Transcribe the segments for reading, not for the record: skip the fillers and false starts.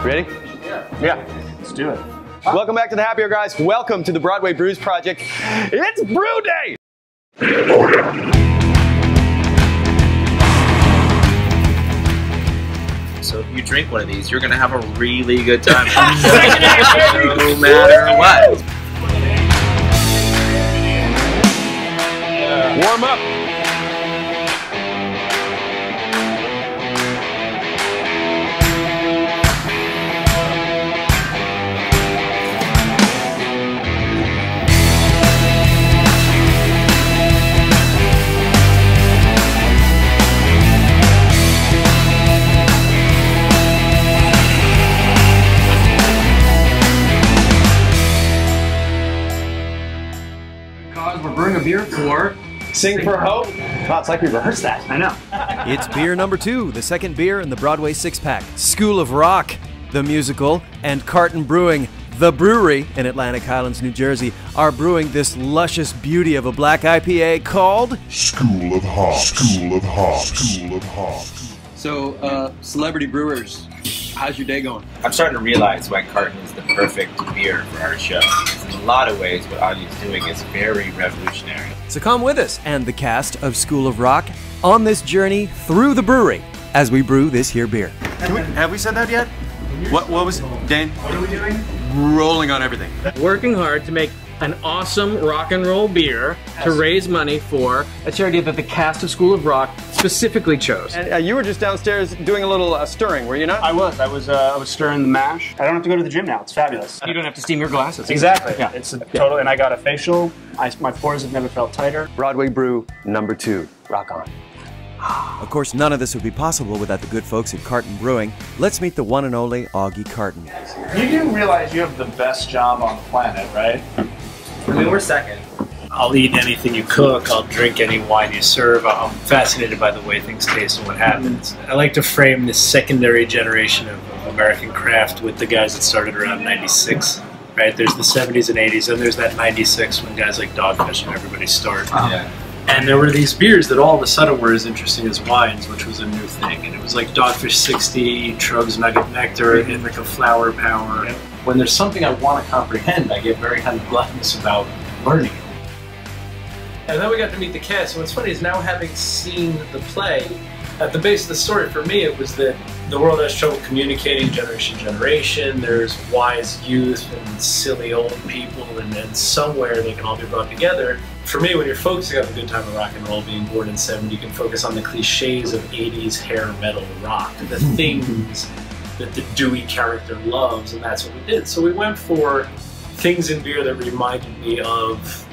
Ready? Yeah. Let's do it. Welcome back to the Happy Hour, guys. Welcome to the Broadway Brews Project. It's Brew Day! So if you drink one of these, you're gonna have a really good time. No matter what. Warm up. We're brewing a beer for Sing for Hope. Oh, it's like we rehearsed that. I know. It's beer number 2, the second beer in the Broadway six-pack. School of Rock, the musical, and Carton Brewing, the brewery in Atlantic Highlands, New Jersey, are brewing this luscious beauty of a black IPA called School of Hops. School of Hops. School of Hops. So, celebrity brewers, how's your day going? I'm starting to realize why Carton is the perfect beer for our show. In a lot of ways, what Audie's doing is very revolutionary. So come with us and the cast of School of Rock on this journey through the brewery as we brew this here beer. Have we said that yet? What was Dane? What are we doing? Rolling on everything. Working hard to make an awesome rock and roll beer to raise money for a charity that the cast of School of Rock specifically chose. And you were just downstairs doing a little stirring, were you not? I was stirring the mash. I don't have to go to the gym now. It's fabulous. You don't have to steam your glasses. Exactly. Yeah. It's a total, and I got a facial. My pores have never felt tighter. Broadway Brew number 2. Rock on. Of course, none of this would be possible without the good folks at Carton Brewing. Let's meet the one and only Augie Carton. You do realize you have the best job on the planet, right? I mean, we're second. I'll eat anything you cook, I'll drink any wine you serve. I'm fascinated by the way things taste and what happens. I like to frame this secondary generation of American craft with the guys that started around 96. Right? There's the 70s and 80s, and there's that 96 when guys like Dogfish and everybody start. Yeah. And there were these beers that all of a sudden were as interesting as wines, which was a new thing. And it was like Dogfish 60, Trug's Nugget Nectar, Indica Flower Power. When there's something I want to comprehend, I get very kind of gluttonous about learning it. And then we got to meet the cast. And what's funny is now having seen the play, at the base of the story for me it was that the world has trouble communicating generation to generation. There's wise youth and silly old people, and then somewhere they can all be brought together. For me, when you're focusing on the good time of rock and roll, being born in '70, you can focus on the cliches of 80s hair metal rock, the things that the Dewey character loves, and that's what we did. So we went for things in beer that reminded me of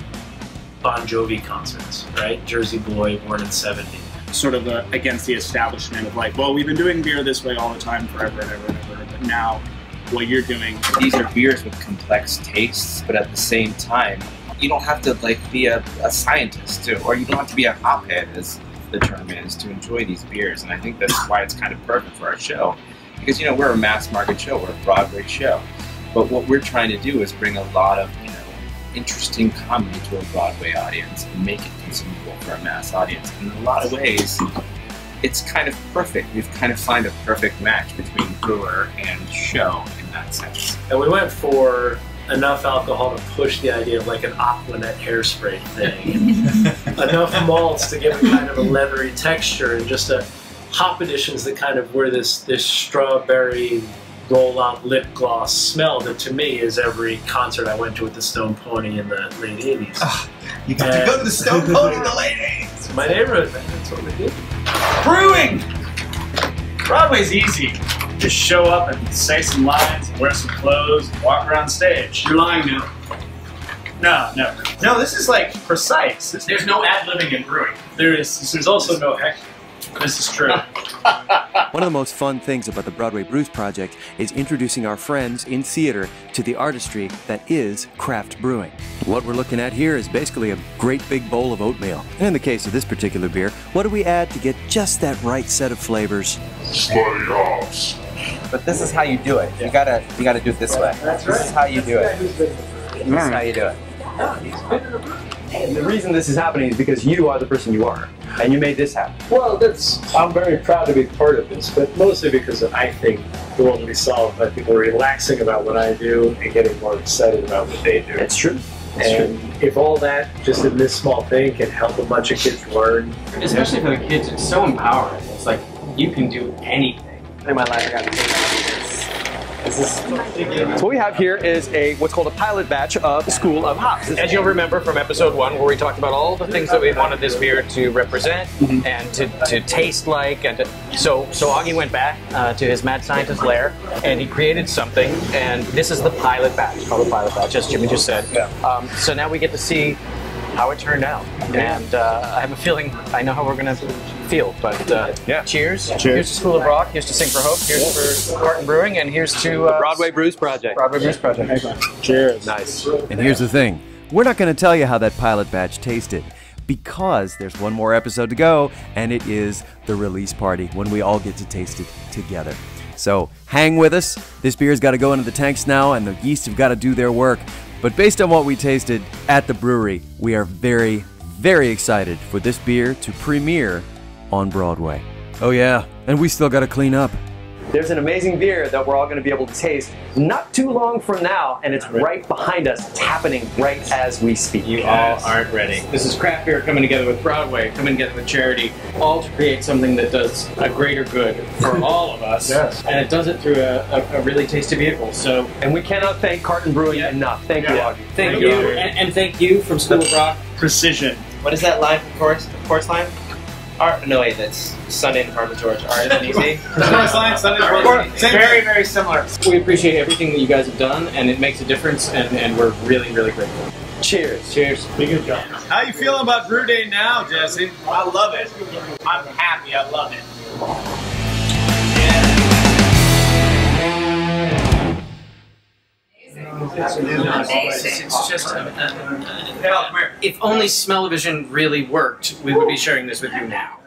Bon Jovi concerts, right? Jersey Boy, born in '70. Sort of against the establishment of like, well, we've been doing beer this way all the time forever and ever and ever, but now what you're doing. These are beers with complex tastes, but at the same time, you don't have to like be a scientist to, or you don't have to be a hophead, as the term is, to enjoy these beers. And I think that's why it's kind of perfect for our show. Because, you know, we're a mass market show, we're a Broadway show. But what we're trying to do is bring a lot of, you know, interesting comedy to a Broadway audience and make it consumable for a mass audience. And in a lot of ways, it's kind of perfect. We've kind of found a perfect match between brewer and show in that sense. And we went for enough alcohol to push the idea of like an Aquanet hairspray thing. Enough malts to give it kind of a leathery texture, and just a hop additions that kind of were this strawberry roll-on lip gloss smell that to me is every concert I went to with the Stone Pony in the late 80s. You got to go to the Stone Pony in the late 80s! My neighborhood, man, that's what we did. Brewing! Broadway's easy. Just show up and say some lines, wear some clothes, and walk around stage. You're lying now. No, this is like precise. There's no ad-libbing in brewing. There's also no heckling. This is true. One of the most fun things about the Broadway Brews Project is introducing our friends in theater to the artistry that is craft brewing. What we're looking at here is basically a great big bowl of oatmeal. And in the case of this particular beer, what do we add to get just that right set of flavors? Slutty hops. But this is how you do it. You gotta do it this way. This is how you do it. This is how you do it. And the reason this is happening is because you are the person you are, and you made this happen. Well, I'm very proud to be part of this, but mostly because I think the world will be solved by people relaxing about what I do and getting more excited about what they do. It's true. And if all that, just in this small thing, can help a bunch of kids learn. Especially for the kids, it's so empowering. It's like, you can do anything. In my life, I got to So what we have here is what's called a pilot batch of School of Hops. As you'll remember from episode 1, where we talked about all the things that we wanted this beer to represent and to taste like, and so Augie went back to his mad scientist lair and he created something, and this is the pilot batch, called the pilot batch, as Jimmy just said. So now we get to see how it turned out, and I have a feeling I know how we're gonna feel. But cheers! Here's to School of Rock. Here's to Sing for Hope. Here's for Carton Brewing, and here's to the Broadway Brews Project. Broadway Brews Project. Cheers! Nice. And here's the thing: we're not going to tell you how that pilot batch tasted, because there's one more episode to go, and it is the release party when we all get to taste it together. So hang with us. This beer's got to go into the tanks now, and the yeast have got to do their work. But based on what we tasted at the brewery, we are very, very excited for this beer to premiere on Broadway. Oh yeah, and we still got to clean up. There's an amazing beer that we're all going to be able to taste not too long from now, and it's right behind us. It's happening right as we speak. You all aren't ready. This is craft beer coming together with Broadway, coming together with charity, all to create something that does a greater good for all of us. Yes. And it does it through a really tasty vehicle. So, and we cannot thank Carton Brewing enough. Thank you, Augie. Thank you, and thank you from School of Rock. Precision. What is that line from Chorus Line? No, wait, that's Sunday in Department George. Isn't that easy? Chorus Line, Sunday Department. Very, very similar. We appreciate everything that you guys have done, and it makes a difference, and we're really, really grateful. Cheers. Cheers. Be good job. How you feeling about Brew Day now, Jesse? I love it. I'm happy. I love it. It's just, if only Smell-O-Vision really worked, we would be sharing this with you now.